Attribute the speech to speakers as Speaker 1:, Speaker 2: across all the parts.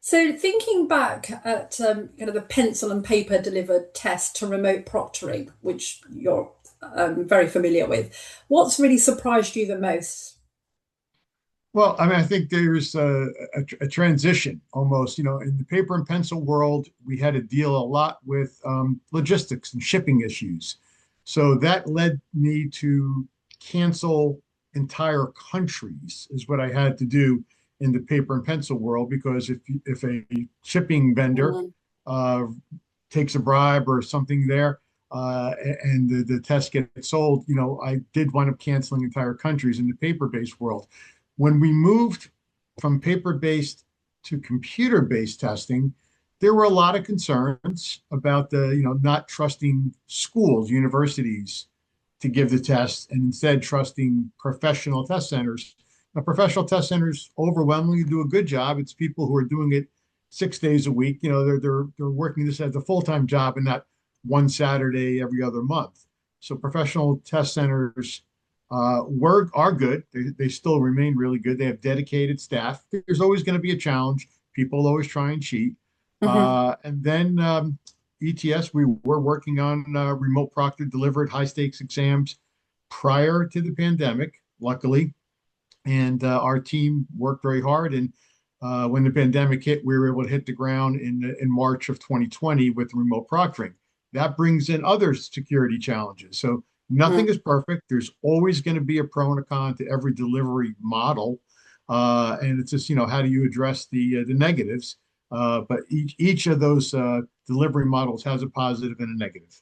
Speaker 1: So thinking back at kind of the pencil and paper delivered test to remote proctoring, which you're very familiar with, what's really surprised you the most?
Speaker 2: Well, I mean, I think there's a transition almost. In the paper and pencil world, we had to deal a lot with logistics and shipping issues. So that led me to cancel entire countries, is what I had to do in the paper and pencil world, because if a shipping vendor
Speaker 1: Mm.
Speaker 2: uh, takes a bribe or something there, and the test gets sold, I did wind up canceling entire countries in the paper-based world. When we moved from paper-based to computer-based testing, there were a lot of concerns about not trusting schools, universities to give the test, and instead trusting professional test centers. Now, professional test centers overwhelmingly do a good job. It's people who are doing it 6 days a week. They're working this as a full-time job and not one Saturday every other month. So professional test centers are good. They still remain really good. They have dedicated staff. There's always going to be a challenge. People always try and cheat.
Speaker 1: Mhm.
Speaker 2: And then ETS, we were working on remote proctor delivered high stakes exams prior to the pandemic, luckily. And our team worked very hard. And when the pandemic hit, we were able to hit the ground in March of 2020 with remote proctoring. That brings in other security challenges. So nothing
Speaker 1: Mm.
Speaker 2: is perfect. There's always going to be a pro and a con to every delivery model. And it's just, how do you address the negatives? But each of those delivery models has a positive and a negative.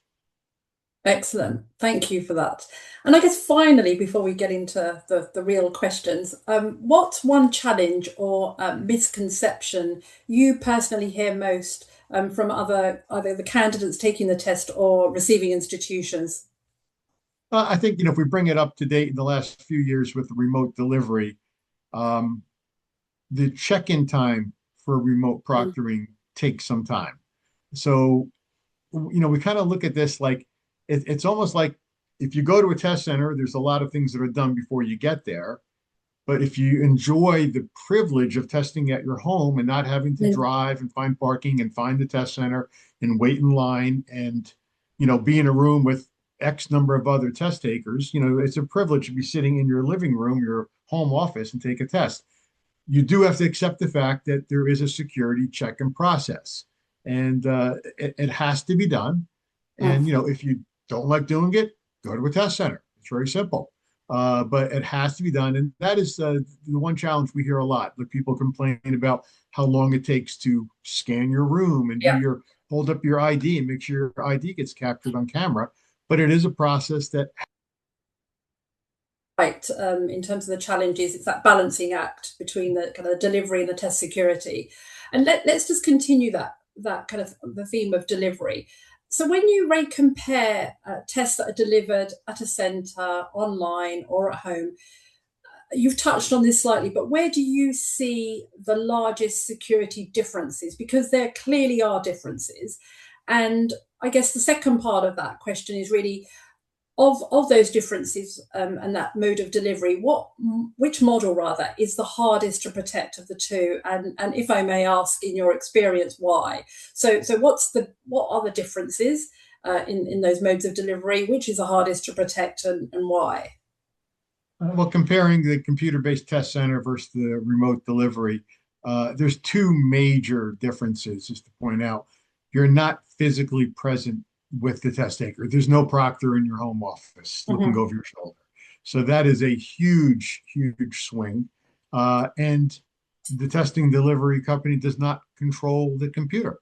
Speaker 1: Excellent. Thank you for that. And I guess finally, before we get into the real questions, what's one challenge or misconception you personally hear most from either the candidates taking the test or receiving institutions?
Speaker 2: I think, if we bring it up to date in the last few years with the remote delivery, um, the check-in time for remote
Speaker 1: Mm.
Speaker 2: proctoring takes some time. So, we kind of look at this like it's almost like if you go to a test center, there's a lot of things that are done before you get there. But if you enjoy the privilege of testing at your home and not having to
Speaker 1: Mm.
Speaker 2: drive and find parking and find the test center and wait in line and, be in a room with X number of other test takers, it's a privilege to be sitting in your living room, your home office, and take a test. You do have to accept the fact that there is a security check and process, and it has to be done.
Speaker 1: Mm.
Speaker 2: And if you don't like doing it, go to a test center. It's very simple, but it has to be done, and that is the one challenge we hear a lot. Like people complain about how long it takes to scan your room and do
Speaker 1: Yeah.
Speaker 2: your hold up your ID and make sure your ID gets captured on camera. But it is a process that
Speaker 1: Right. In terms of the challenges, it's that balancing act between the kind of the delivery and the test security. And let's just continue that kind of the theme of delivery. So when you rate compare tests that are delivered at a centre, online, or at home, you've touched on this slightly, but where do you see the largest security differences? Because there clearly are differences. And I guess the second part of that question is really of those differences and that mode of delivery, which model rather is the hardest to protect of the two? And if I may ask, in your experience, why? So what are the differences in those modes of delivery? Which is the hardest to protect and why?
Speaker 2: well, comparing the computer-based test center versus the remote delivery, there's two major differences, just to point out. You're not physically present with the test taker. There's no proctor in your home office looking
Speaker 1: Mhm.
Speaker 2: over your shoulder. So that is a huge, huge swing. And the testing delivery company does not control the computer.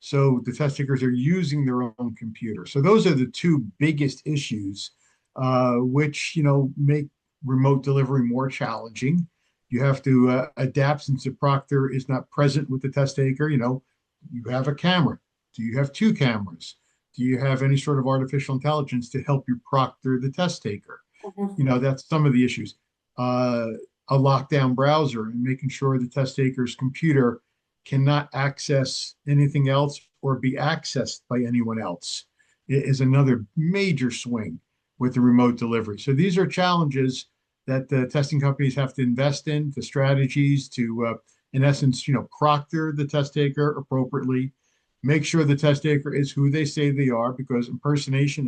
Speaker 2: So the test takers are using their own computer. So those are the two biggest issues, which make remote delivery more challenging. You have to adapt since the proctor is not present with the test taker. You have a camera. Do you have two cameras? Do you have any sort of artificial intelligence to help you proctor the test taker?
Speaker 1: Mhm.
Speaker 2: That's some of the issues. Uh, a lockdown browser and making sure the test taker's computer cannot access anything else or be accessed by anyone else is another major swing with the remote delivery. So these are challenges that the testing companies have to invest in, the strategies to in essence, proctor the test taker appropriately, make sure the test taker is who they say they are, because impersonation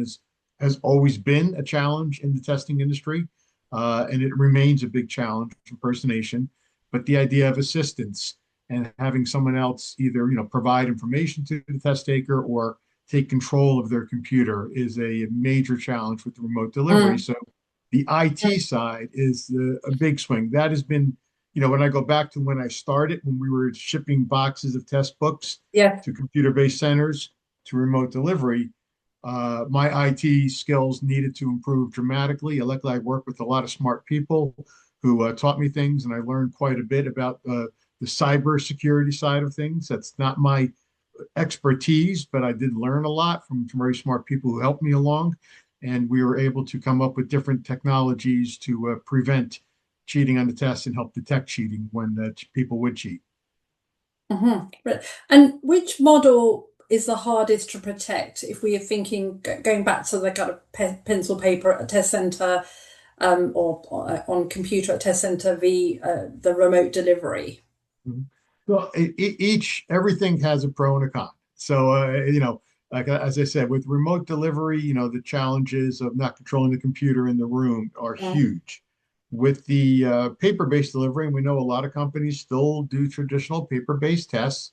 Speaker 2: has always been a challenge in the testing industry, and it remains a big challenge, impersonation. But the idea of assistance and having someone else either provide information to the test taker or take control of their computer is a major challenge with the remote delivery. So the IT side is a big swing. That has been, when I go back to when I started, when we were shipping boxes of test books to computer-based centers to remote delivery, my IT skills needed to improve dramatically. Luckily, I worked with a lot of smart people who taught me things, and I learned quite a bit about the cyber security side of things. That's not my expertise, but I did learn a lot from very smart people who helped me along. And we were able to come up with different technologies to prevent cheating on the test and help detect cheating when people would cheat.
Speaker 1: And which model is the hardest to protect if we are thinking, going back to the kind of pencil paper at a test center, or on computer at a test center, the remote delivery?
Speaker 2: Well, everything has a pro and a con. So, like as I said, with remote delivery, the challenges of not controlling the computer in the room are huge. With the paper-based delivery, and we know a lot of companies still do traditional paper-based tests,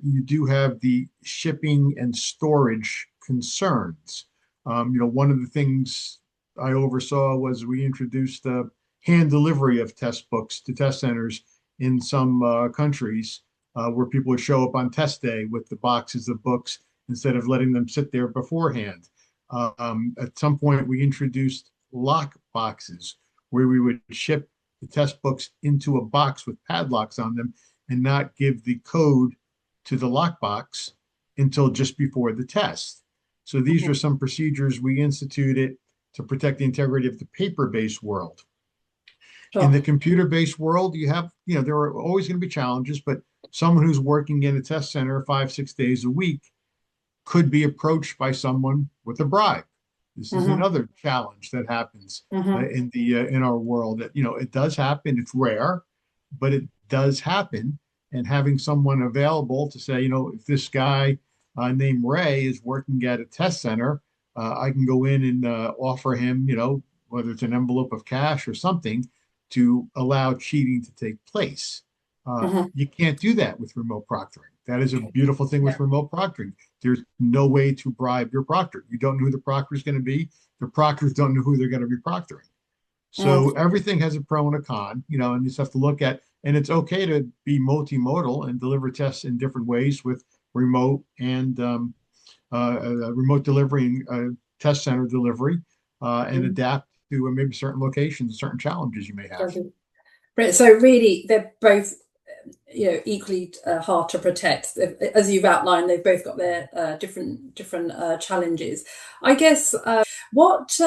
Speaker 2: you do have the shipping and storage concerns. One of the things I oversaw was we introduced hand delivery of test books to test centers in some countries, where people would show up on test day with the boxes of books instead of letting them sit there beforehand. At some point, we introduced lock boxes where we would ship the test books into a box with padlocks on them and not give the code to the lockbox until just before the test. So these are some procedures we instituted to protect the integrity of the paper-based world. In the computer-based world, there are always going to be challenges, but someone who's working in a test center 5-6 days a week could be approached by someone with a bribe. This is another challenge that happens in our world. That it does happen. It's rare, but it does happen. And having someone available to say, if this guy named Ray is working at a test center, I can go in and offer him, whether it's an envelope of cash or something, to allow cheating to take place. You can't do that with remote proctoring. That is a beautiful thing with remote proctoring. There's no way to bribe your proctor. You don't know who the proctor is going to be. The proctors don't know who they're going to be proctoring. So everything has a pro and a con, and you just have to look at, and it's okay to be multimodal and deliver tests in different ways with remote and remote delivery and test center delivery, and adapt to maybe certain locations, certain challenges you may have.
Speaker 1: So really, they're both, equally hard to protect. As you've outlined, they've both got their different challenges. I guess what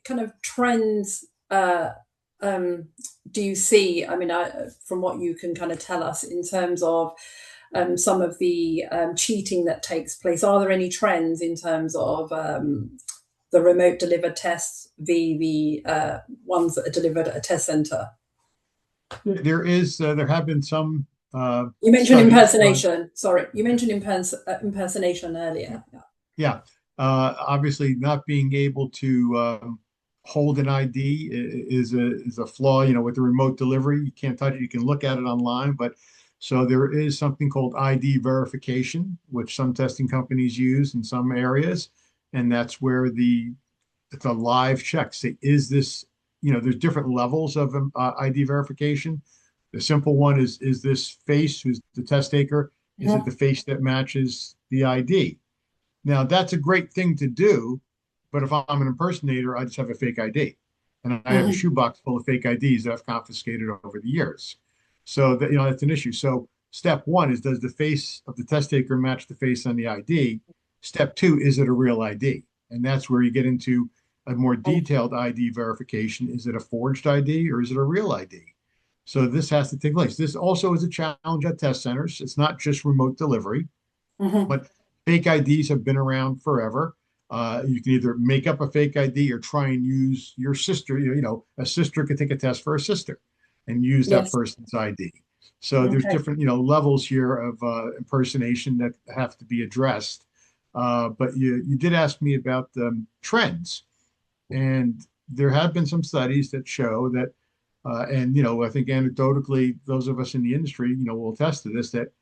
Speaker 1: kind of trends do you see? I mean, from what you can kind of tell us in terms of some of the cheating that takes place, are there any trends in terms of the remote delivered tests, the ones that are delivered at a test center?
Speaker 2: There have been some.
Speaker 1: You mentioned impersonation. Sorry, you mentioned impersonation earlier.
Speaker 2: Yeah. Obviously, not being able to hold an ID is a flaw. With the remote delivery, you can't touch it. You can look at it online, but so there is something called ID verification, which some testing companies use in some areas, and that's where it's a live check. Say, is this? There's different levels of ID verification. The simple one is this face, who's the test taker? Is it the face that matches the ID? Now, that's a great thing to do, but if I'm an impersonator, I just have a fake ID. And I have a shoebox full of fake IDs that I've confiscated over the years. So that's an issue. So step one is, does the face of the test taker match the face on the ID? Step two, is it a real ID? And that's where you get into a more detailed ID verification. Is it a forged ID or is it a real ID? So this has to take place. This also is a challenge at test centers. It's not just remote delivery, but fake IDs have been around forever. You can either make up a fake ID or try and use your sister. A sister could take a test for a sister. and use that
Speaker 1: Yes.
Speaker 2: person's ID. So there's
Speaker 1: Okay.
Speaker 2: different, levels here of impersonation that have to be addressed. But you did ask me about trends, and there have been some studies that show that, and I think anecdotally, those of us in the industry, will attest to this, that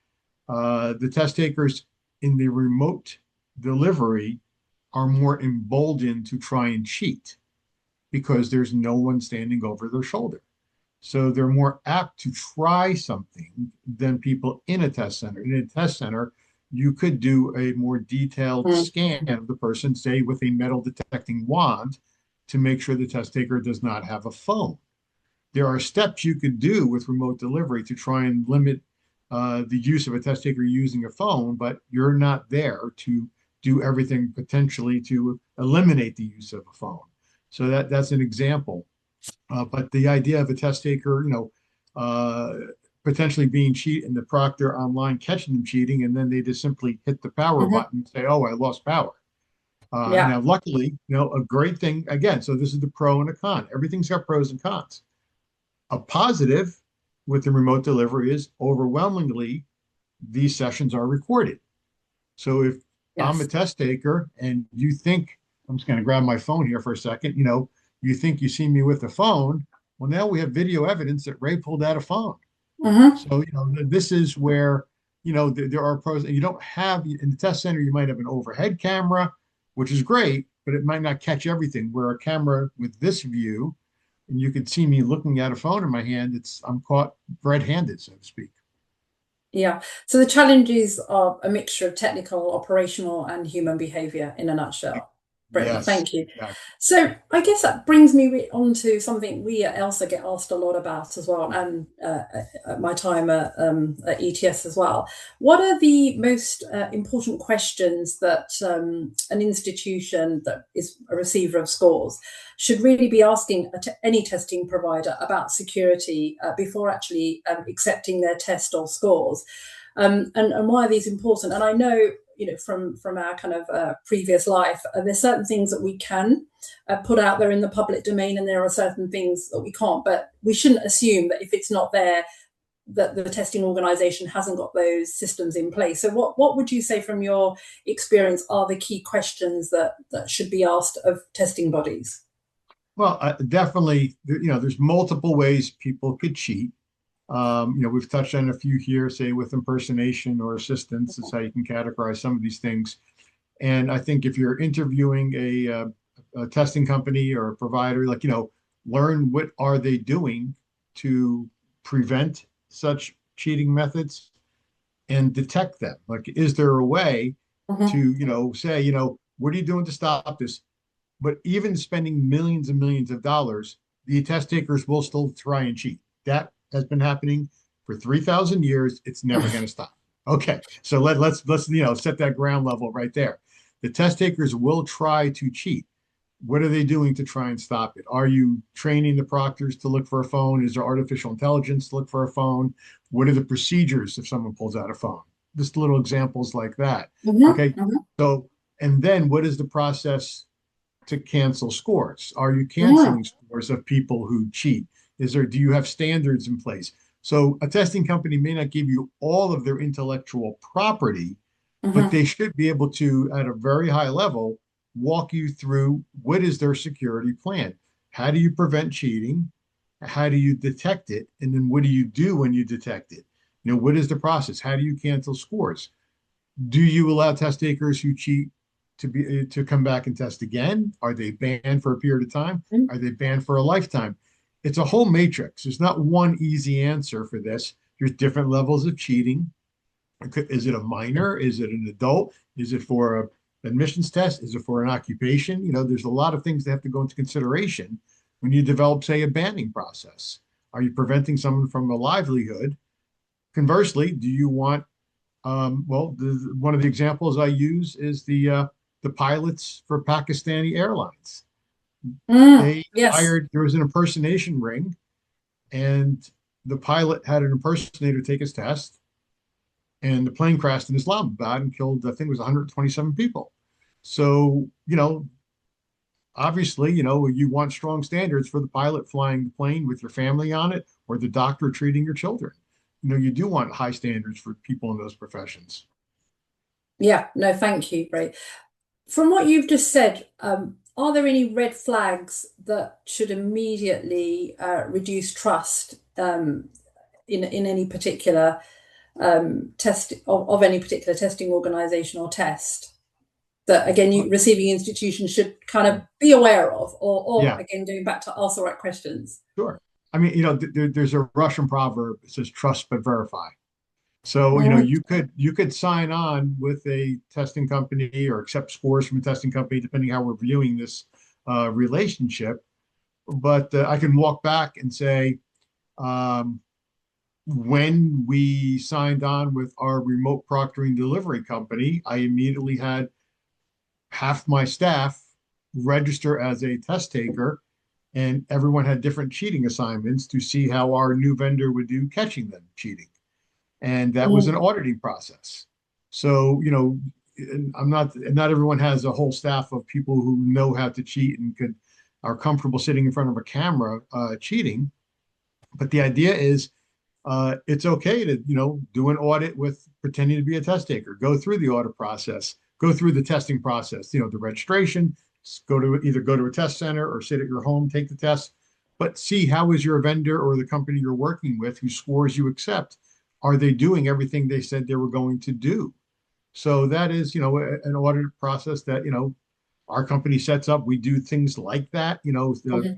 Speaker 2: the test takers in the remote delivery are more emboldened to try and cheat because there's no one standing over their shoulder. So they're more apt to try something than people in a test center. In a test center, you could do a more detailed
Speaker 1: Mm.
Speaker 2: scan of the person, say with a metal detecting wand, to make sure the test taker does not have a phone. There are steps you could do with remote delivery to try and limit the use of a test taker using a phone, but you're not there to do everything potentially to eliminate the use of a phone. So that's an example. But the idea of a test taker, uh, potentially being cheat and the proctor online catching them cheating, and then they just simply hit the power
Speaker 1: Hmm.
Speaker 2: button and say, "Oh, I lost power."
Speaker 1: Yeah.
Speaker 2: Now, luckily, a great thing again. So this is the pro and a con. Everything's got pros and cons. A positive with the remote delivery is overwhelmingly these sessions are recorded. So if I'm a
Speaker 1: Yes.
Speaker 2: test taker and you think, I'm just going to grab my phone here for a second, you think you see me with the phone. Well, now we have video evidence that Ray pulled out a phone.
Speaker 1: Hmm.
Speaker 2: So, this is where, there are pros. And you don't have in the test center, you might have an overhead camera, which is great, but it might not catch everything. Where a camera with this view, and you could see me looking at a phone in my hand, I'm caught red-handed, so to speak.
Speaker 1: Yeah. So the challenges are a mixture of technical, operational, and human behavior in a nutshell. Brilliant.
Speaker 2: Yes,
Speaker 1: Thank you.
Speaker 2: exactly.
Speaker 1: So I guess that brings me on to something we at ELSA get asked a lot about as well, and at my time at ETS as well. What are the most important questions that an institution that is a receiver of scores should really be asking any testing provider about security before actually accepting their test or scores? And why are these important? And I know, from our kind of previous life, there's certain things that we can put out there in the public domain, and there are certain things that we can't. But we shouldn't assume that if it's not there, that the testing organization hasn't got those systems in place. So what would you say from your experience are the key questions that should be asked of testing bodies?
Speaker 2: Well, definitely, there's multiple ways people could cheat. We've touched on a few here, say with impersonation or assistance, is how you can categorize some of these things. And I think if you're interviewing a testing company or a provider, learn what are they doing to prevent such cheating methods and detect them. Like, is there a way
Speaker 1: Mhm.
Speaker 2: to, say, what are you doing to stop this? But even spending millions and millions of dollars, the test takers will still try and cheat. That has been happening for 3,000 years. It's never going to stop. Okay, so let's set that ground level right there. The test takers will try to cheat. What are they doing to try and stop it? Are you training the proctors to look for a phone? Is there artificial intelligence to look for a phone? What are the procedures if someone pulls out a phone? Just little examples like that.
Speaker 1: Mhm.
Speaker 2: Okay,
Speaker 1: Mhm.
Speaker 2: so and then what is the process to cancel scores? Are you
Speaker 1: Mhm.
Speaker 2: canceling scores of people who cheat? Do you have standards in place? So a testing company may not give you all of their intellectual property, but
Speaker 1: Mhm.
Speaker 2: they should be able to, at a very high level, walk you through what is their security plan. How do you prevent cheating? How do you detect it? And then what do you do when you detect it? What is the process? How do you cancel scores? Do you allow test takers who cheat to come back and test again? Are they banned for a period of time?
Speaker 1: Mhm.
Speaker 2: Are they banned for a lifetime? It's a whole matrix. There's not one easy answer for this. There's different levels of cheating. Is it a minor? Is it an adult? Is it for a admissions test? Is it for an occupation? There's a lot of things that have to go into consideration when you develop, say, a banning process. Are you preventing someone from a livelihood? Conversely, do you want well, one of the examples I use is the pilots for Pakistani Airlines.
Speaker 1: Mm.
Speaker 2: They
Speaker 1: Yes.
Speaker 2: hired, there was an impersonation ring, and the pilot had an impersonator take his test, and the plane crashed in Islamabad and killed, I think it was 127 people. So, obviously, you want strong standards for the pilot flying the plane with your family on it, or the doctor treating your children. You do want high standards for people in those professions.
Speaker 1: Yeah, no, thank you, Ray. From what you've just said, are there any red flags that should immediately reduce trust in any particular test of any particular testing organization or test that again receiving institutions should kind of be aware of, or again going back to ask the right questions?
Speaker 2: Sure. I mean, there's a Russian proverb that says trust but verify. So, you could sign on with a testing company or accept scores from a testing company, depending how we're viewing this relationship. But I can walk back and say, when we signed on with our remote proctoring delivery company, I immediately had half my staff register as a test taker, and everyone had different cheating assignments to see how our new vendor would do catching them cheating. And that was an auditing process. So, not everyone has a whole staff of people who know how to cheat and are comfortable sitting in front of a camera cheating. But the idea is it's okay to, do an audit with pretending to be a test taker, go through the audit process, go through the testing process, the registration, go to a test center or sit at your home, take the test, but see how is your vendor or the company you're working with whose scores you accept. Are they doing everything they said they were going to do? So that is, an audit process that, our company sets up. We do things like that,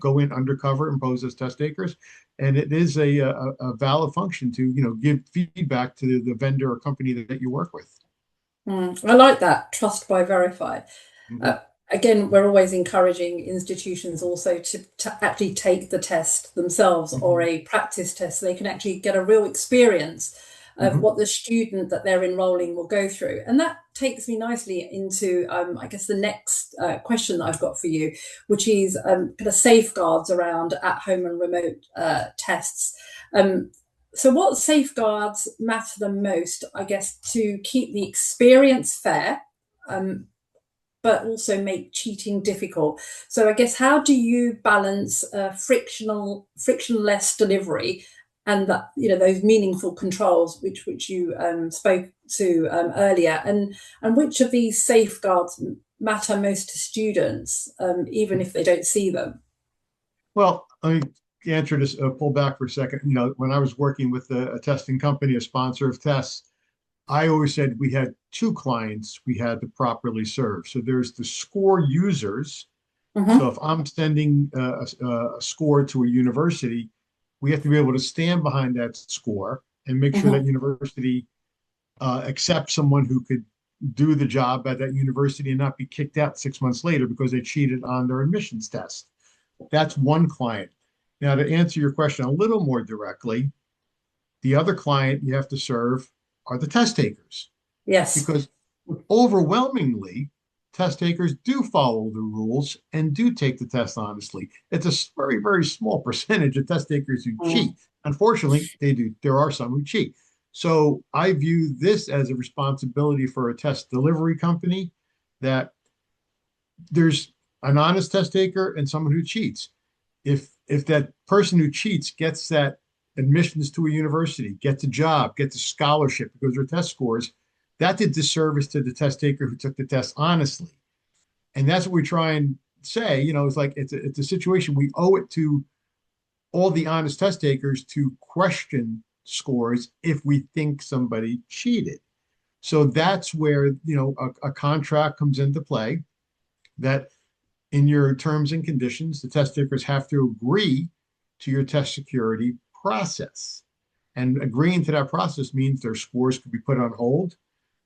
Speaker 2: go in undercover and pose as test takers. And it is a valid function to, give feedback to the vendor or company that you work with.
Speaker 1: I like that. Trust by verify. Again, we're always encouraging institutions also to actually take the test themselves or a practice test so they can actually get a real experience of what the student that they're enrolling will go through. And that takes me nicely into, I guess, the next question that I've got for you, which is kind of safeguards around at-home and remote tests. So what safeguards matter the most, I guess, to keep the experience fair, but also make cheating difficult? So I guess, how do you balance frictionless delivery and that, those meaningful controls which you spoke to earlier, and which of these safeguards matter most to students, even if they don't see them?
Speaker 2: Well, let me answer this, pull back for a second. When I was working with a testing company, a sponsor of tests, I always said we had two clients we had to properly serve. So there's the score users. So if I'm sending a score to a university, we have to be able to stand behind that score and make sure that university accepts someone who could do the job at that university and not be kicked out 6 months later because they cheated on their admissions test. That's one client. Now, to answer your question a little more directly, the other client you have to serve are the test takers.
Speaker 1: Yes.
Speaker 2: Because overwhelmingly, test takers do follow the rules and do take the test honestly. It's a very, very small percentage of test takers who cheat. Unfortunately, they do. There are some who cheat. So I view this as a responsibility for a test delivery company, that there's an honest test taker and someone who cheats. If that person who cheats gets that admissions to a university, gets a job, gets a scholarship because of their test scores, that's a disservice to the test taker who took the test honestly. And that's what we try and say. It's like it's a situation we owe it to all the honest test takers to question scores if we think somebody cheated. So that's where a contract comes into play, that in your terms and conditions, the test takers have to agree to your test security process. And agreeing to that process means their scores could be put on hold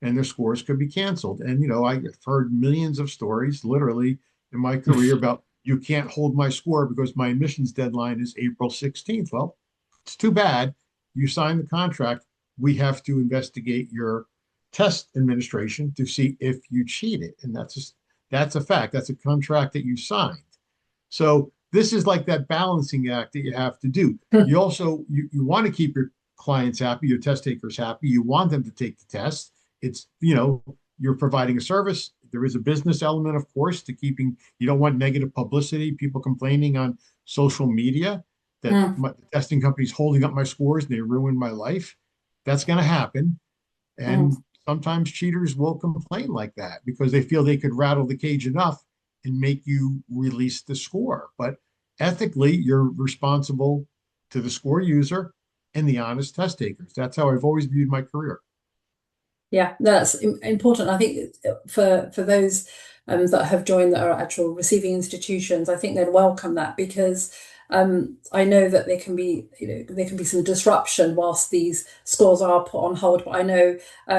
Speaker 2: and their scores could be canceled. And, I've heard millions of stories, literally, in my career about, you can't hold my score because my admissions deadline is April 16th. Well, it's too bad. You signed the contract. We have to investigate your test administration to see if you cheated. And that's a fact. That's a contract that you signed. So this is like that balancing act that you have to do. You also, you want to keep your clients happy, your test takers happy. You want them to take the test. It's, you're providing a service. There is a business element, of course, to keeping, you don't want negative publicity, people complaining on social media. that
Speaker 1: Mm.
Speaker 2: the testing company's holding up my scores and they ruined my life. That's going to happen.
Speaker 1: Mm.
Speaker 2: And sometimes cheaters will complain like that because they feel they could rattle the cage enough and make you release the score. But ethically, you're responsible to the score user and the honest test takers. That's how I've always viewed my career.
Speaker 1: Yeah, that's important. I think for those that have joined that are actual receiving institutions, I think they'd welcome that because I know that there can be, there can be some disruption whilst these scores are put on hold. But I know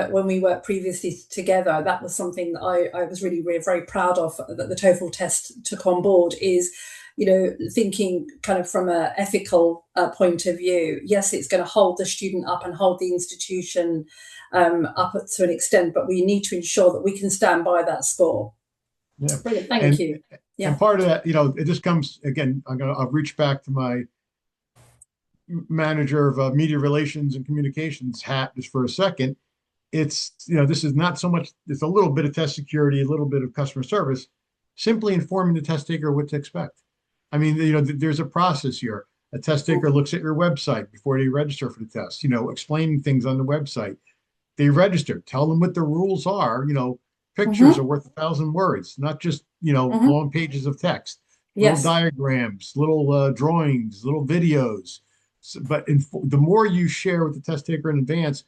Speaker 1: when we worked previously together, that was something that I was really, really very proud of that the TOEFL test took on board is, thinking kind of from an ethical point of view. Yes, it's going to hold the student up and hold the institution up to an extent, but we need to ensure that we can stand by that score.
Speaker 2: Yeah.
Speaker 1: Brilliant, thank
Speaker 2: And
Speaker 1: you.
Speaker 2: and
Speaker 1: Yeah.
Speaker 2: part of that, it just comes again, I'll reach back to my manager of media relations and communications hat just for a second. It's, this is not so much, it's a little bit of test security, a little bit of customer service, simply informing the test taker what to expect. I mean, there's a process here. A test taker looks at your website before they register for the test, explaining things on the website. They register, tell them what the rules are. Pictures are
Speaker 1: Mm-hmm.
Speaker 2: worth 1,000 words, not just,
Speaker 1: Mm-hmm.
Speaker 2: long pages of text, little
Speaker 1: Yes.
Speaker 2: diagrams, little drawings, little videos. But the more you share with the test taker in advance,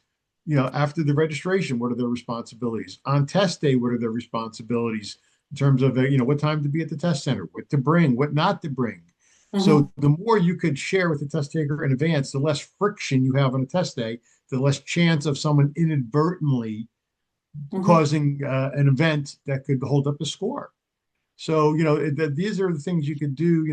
Speaker 2: after the registration, what are their responsibilities? On test day, what are their responsibilities in terms of, what time to be at the test center, what to bring, what not to bring.
Speaker 1: Mm-hmm.
Speaker 2: So the more you could share with the test taker in advance, the less friction you have on a test day, the less chance of someone inadvertently
Speaker 1: Mm-hmm.
Speaker 2: causing an event that could hold up a score. So, these are the things you could do,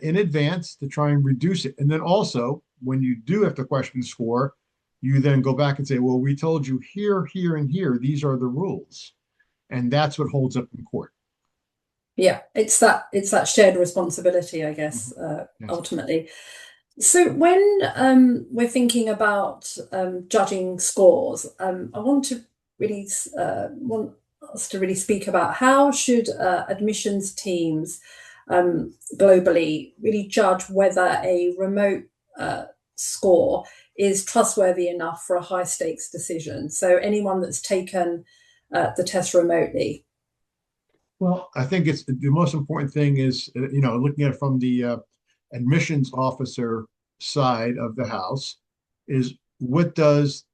Speaker 2: in advance to try and reduce it. And then also, when you do have to question the score, you then go back and say, well, we told you here, here, and here, these are the rules. And that's what holds up in court.
Speaker 1: Yeah, it's that shared responsibility, I guess,
Speaker 2: Mhm. Yes.
Speaker 1: ultimately. So when we're thinking about judging scores, I want to really want us to really speak about how should admissions teams globally really judge whether a remote score is trustworthy enough for a high stakes decision. So anyone that's taken the test remotely.
Speaker 2: Well, I think it's the most important thing is, looking at it from the admissions officer side of the house, is what does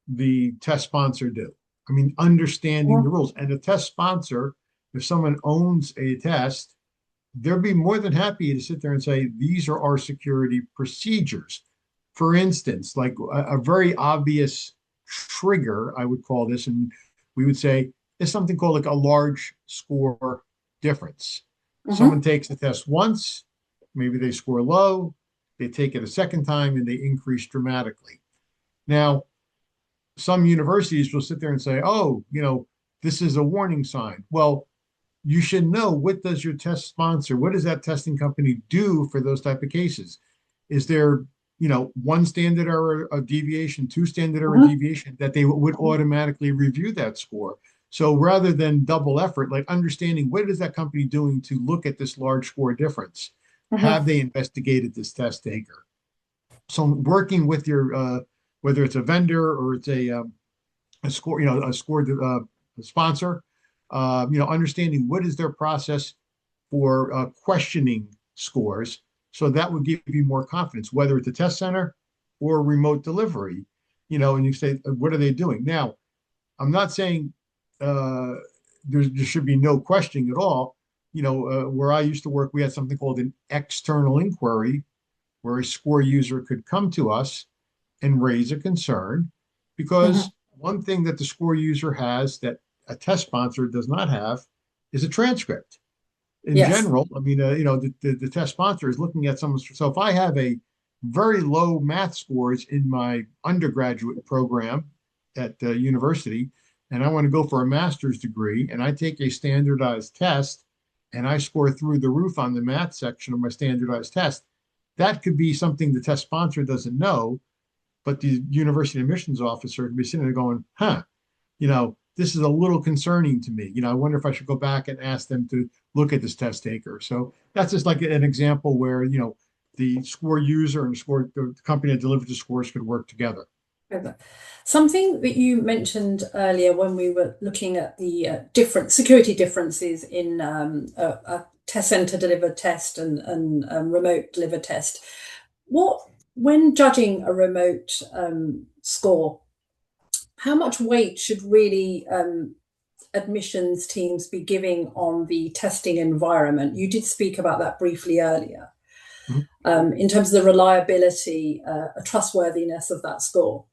Speaker 2: the test sponsor do? I mean, understanding the
Speaker 1: Mhm.
Speaker 2: rules. And the test sponsor, if someone owns a test, they'll be more than happy to sit there and say, these are our security procedures. For instance, like a very obvious trigger, I would call this, and we would say, is something called like a large score difference. Someone
Speaker 1: Mhm.
Speaker 2: takes the test once, maybe they score low, they take it a second time and they increase dramatically. Now, some universities will sit there and say, oh, this is a warning sign. Well, you should know, what does your test sponsor, what does that testing company do for those type of cases? Is there, one standard error of deviation, two standard error
Speaker 1: Mhm.
Speaker 2: deviation that they would automatically review that score? So rather than double effort, like understanding what is that company doing to look at this large score difference?
Speaker 1: Mhm.
Speaker 2: Have they investigated this test taker? So working with your, whether it's a vendor or it's a score, a score sponsor, understanding what is their process for questioning scores. So that would give you more confidence, whether it's a test center or remote delivery, and you say, what are they doing? Now, I'm not saying uh, there should be no questioning at all. Where I used to work, we had something called an external inquiry where a score user could come to us and raise a concern,
Speaker 1: Mhm.
Speaker 2: because one thing that the score user has that a test sponsor does not have is a transcript. In
Speaker 1: Yes.
Speaker 2: general, I mean, the test sponsor is looking at someone's. So if I have a very low math scores in my undergraduate program at the university, and I want to go for a master's degree, and I take a standardized test, and I score through the roof on the math section of my standardized test, that could be something the test sponsor doesn't know, but the university admissions officer could be sitting there going, huh, this is a little concerning to me. I wonder if I should go back and ask them to look at this test taker. So that's just like an example where, the score user and the company that delivered the scores could work together.
Speaker 1: Something that you mentioned earlier when we were looking at the different security differences in a test center delivered test and remote delivered test. When judging a remote score, how much weight should really admissions teams be giving on the testing environment? You did speak about that briefly earlier. Mm-hmm. In terms of the reliability, trustworthiness of that score.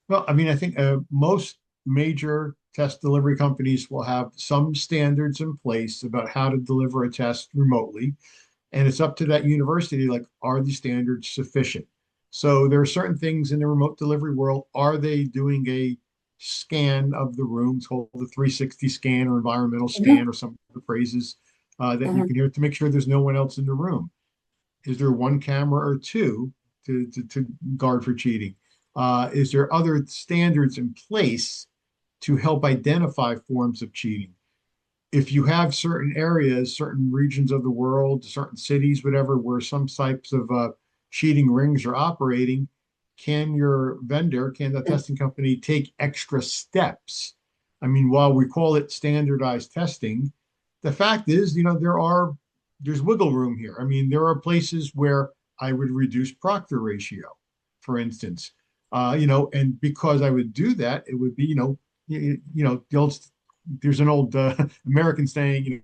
Speaker 2: Well, I mean, I think most major test delivery companies will have some standards in place about how to deliver a test remotely. And it's up to that university, like, are these standards sufficient? So there are certain things in the remote delivery world. Are they doing a scan of the room? It's called the 360 scan or environmental scan, mm-hmm. or some of the phrases that mm-hmm. you can hear to make sure there's no one else in the room. Is there one camera or two to guard for cheating? Is there other standards in place to help identify forms of cheating? If you have certain areas, certain regions of the world, certain cities, whatever, where some types of cheating rings are operating, can the testing company take extra steps? I mean, while we call it standardized testing, the fact is, there's wiggle room here. I mean, there are places where I would reduce proctor ratio, for instance. And because I would do that, it would be, there's an old American saying,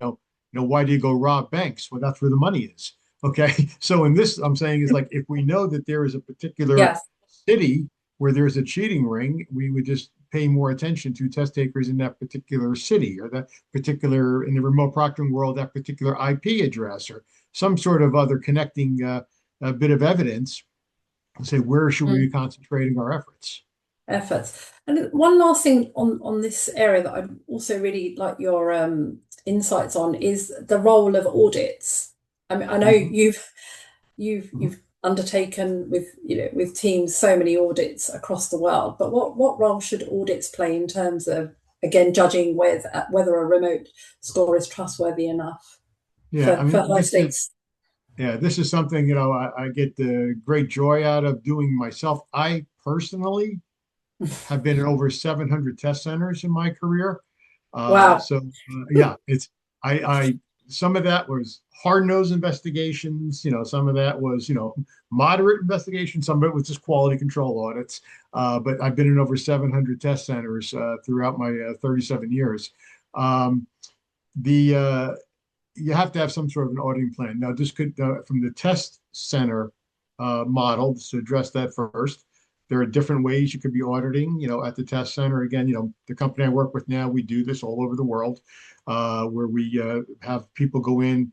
Speaker 2: why do you go rob banks? Well, that's where the money is. Okay. So in this, I'm saying is like, if we know that there is a particular yes. city where there's a cheating ring, we would just pay more attention to test takers in that particular city, or that particular, in the remote proctoring world, that particular IP address, or some sort of other connecting a bit of evidence, and say, where should we be concentrating our efforts?
Speaker 1: And one last thing on this area that I'd also really like your insights on is the role of audits. I mean, I know mm-hmm. you've undertaken with teams so many audits across the world, but what role should audits play in terms of, again, judging whether a remote score is trustworthy enough for high stakes?
Speaker 2: This is something I get the great joy out of doing myself. I personally have been in over 700 test centers in my career.
Speaker 1: Wow.
Speaker 2: So it's some of that was hard-nosed investigations. Some of that was moderate investigations. Some of it was just quality control audits. But I've been in over 700 test centers throughout my 37 years. You have to have some sort of an auditing plan. Now, this could, from the test center model, to address that first, there are different ways you could be auditing, at the test center. Again, the company I work with now, we do this all over the world, where we have people go in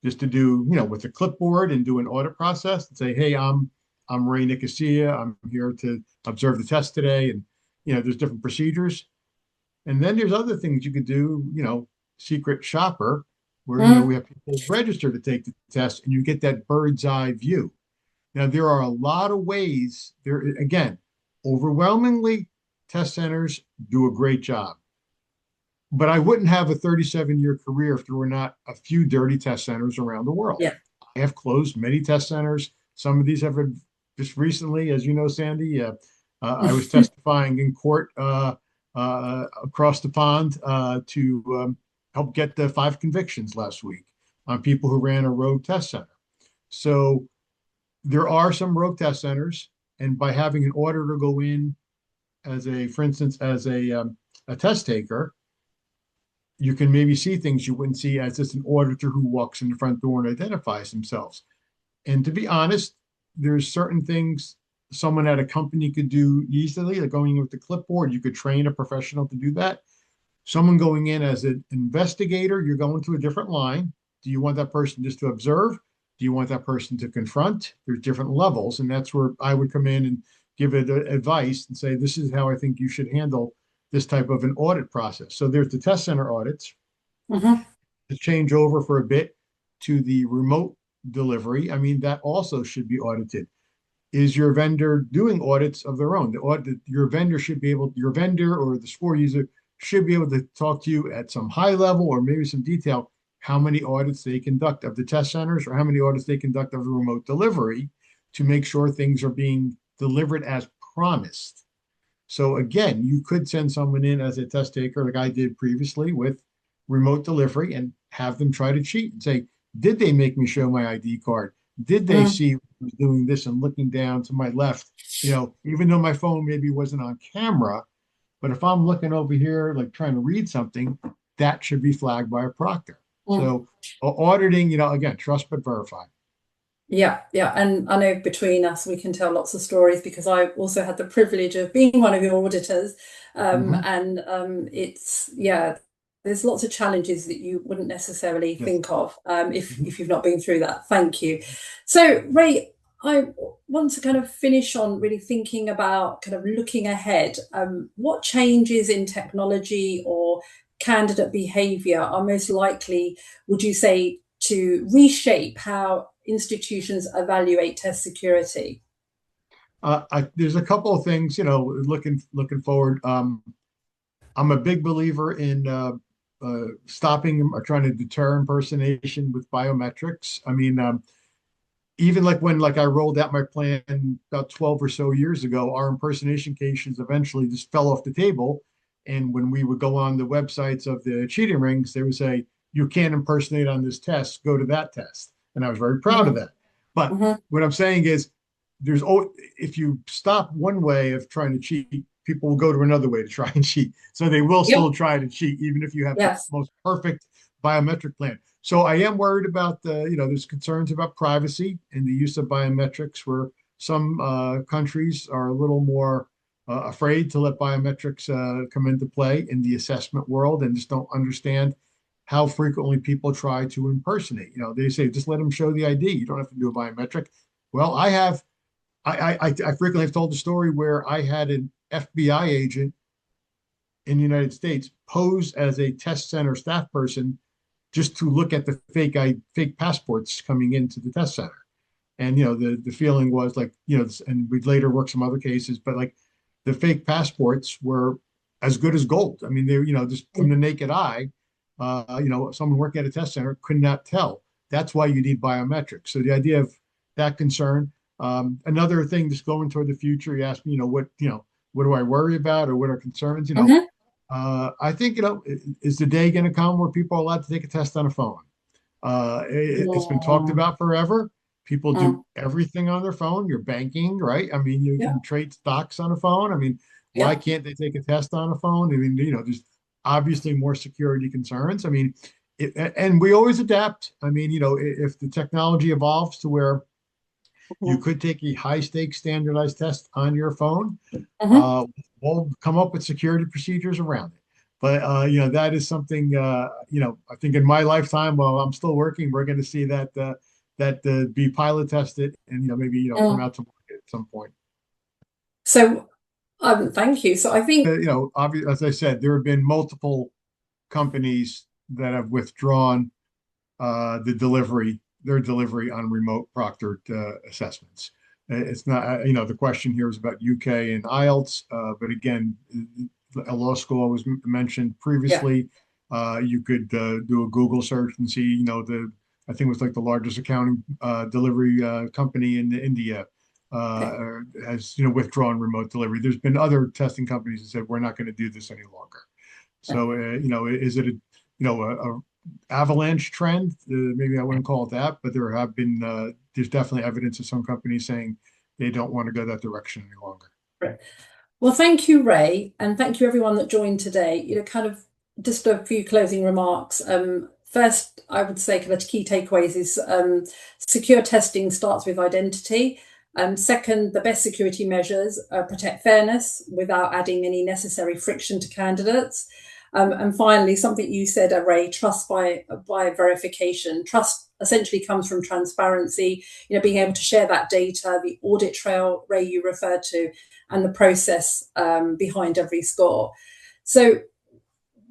Speaker 2: just to do, with a clipboard and do an audit process and say, hey, I'm Ray Nicosia. I'm here to observe the test today. And, there's different procedures. And then there's other things you could do, secret shopper, where, we have people register to take the test and you get that bird's eye view. Now, there are a lot of ways there. Again, overwhelmingly, test centers do a great job. But I wouldn't have a 37-year career if there were not a few dirty test centers around the world.
Speaker 1: Yeah.
Speaker 2: I have closed many test centers. Some of these have been just recently, as you know, Sandy. I was testifying in court across the pond to help get the 5 convictions last week on people who ran a rogue test center. So there are some rogue test centers, and by having an auditor go in for instance, as a test taker, you can maybe see things you wouldn't see as just an auditor who walks in the front door and identifies themselves. And to be honest, there's certain things someone at a company could do easily, like going in with the clipboard. You could train a professional to do that. Someone going in as an investigator, you're going to a different line. Do you want that person just to observe? Do you want that person to confront? There's different levels, and that's where I would come in and give it advice and say, this is how I think you should handle this type of an audit process. So there's the test center audits. Mm-hmm. To change over for a bit to the remote delivery, I mean, that also should be audited. Is your vendor doing audits of their own? Your vendor or the score user should be able to talk to you at some high level or maybe some detail. how many audits they conduct of the test centers or how many audits they conduct of the remote delivery to make sure things are being delivered as promised. So again, you could send someone in as a test taker, like I did previously with remote delivery, and have them try to cheat and say, did they make me show my ID card? Did they see I was doing this and looking down to my left? Even though my phone maybe wasn't on camera, but if I'm looking over here, like trying to read something, that should be flagged by a proctor. So auditing, again, trust but verify.
Speaker 1: Yeah, yeah. And I know between us, we can tell lots of stories because I also had the privilege of being one of your auditors. And there's lots of challenges that you wouldn't necessarily think of if you've not been through that. Thank you. So, Ray, I want to kind of finish on really thinking about kind of looking ahead. What changes in technology or candidate behavior are most likely, would you say, to reshape how institutions evaluate test security?
Speaker 2: There's a couple of things, looking forward. I'm a big believer in stopping or trying to deter impersonation with biometrics. I mean, even like when I rolled out my plan about 12 or so years ago, our impersonation cases eventually just fell off the table. And when we would go on the websites of the cheating rings, they would say, you can't impersonate on this test, go to that test. And I was very proud of that. But what I'm saying is, if you stop one way of trying to cheat, people will go to another way to try and cheat. So they will still try to cheat, even if you have the most perfect biometric plan. So I am worried about there's concerns about privacy and the use of biometrics, where some countries are a little more afraid to let biometrics come into play in the assessment world and just don't understand how frequently people try to impersonate. They say, just let them show the ID. You don't have to do a biometric. Well, I frequently have told the story where I had an FBI agent in the United States pose as a test center staff person just to look at the fake passports coming into the test center. And, the feeling was like, and we'd later work some other cases, but like the fake passports were as good as gold. I mean, they, just from the naked eye, someone working at a test center could not tell. That's why you need biometrics. So the idea of that concern. Another thing, just going toward the future, you asked me, what do I worry about or what are concerns? I think, is the day going to come where people are allowed to take a test on a phone? It's been talked about forever. People do everything on their phone. Your banking, right? I mean, you can trade stocks on a phone. I mean, why can't they take a test on a phone? I mean, there's obviously more security concerns. I mean, and we always adapt. I mean, if the technology evolves to where you could take a high stakes standardized test on your phone, we'll come up with security procedures around it. But, that is something, I think in my lifetime, while I'm still working, we're going to see that be pilot tested and, maybe, come out to market at some point.
Speaker 1: So, thank you. So I think,
Speaker 2: as I said, there have been multiple companies that have withdrawn their delivery on remote proctored assessments. It's not, the question here is about UK and IELTS, but again, a law school was mentioned previously. You could do a Google search and see, I think it was like the largest accounting delivery company in India has, withdrawn remote delivery. There's been other testing companies that said, we're not going to do this any longer. So, is it a avalanche trend? Maybe I wouldn't call it that, but there have been, there's definitely evidence of some companies saying they don't want to go that direction any longer.
Speaker 1: Right. Well, thank you, Ray, and thank you everyone that joined today. Kind of just a few closing remarks. First, I would say kind of key takeaways is secure testing starts with identity. Second, the best security measures protect fairness without adding any necessary friction to candidates. And finally, something you said, Ray, trust by verification. Trust essentially comes from transparency, being able to share that data, the audit trail, Ray, you referred to, and the process behind every score. So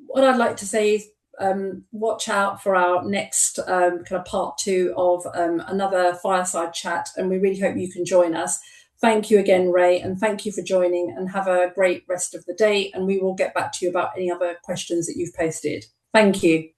Speaker 1: what I'd like to say is watch out for our next kind of part 2 of another fireside chat, and we really hope you can join us. Thank you again, Ray, and thank you for joining, and have a great rest of the day, and we will get back to you about any other questions that you've posted. Thank you.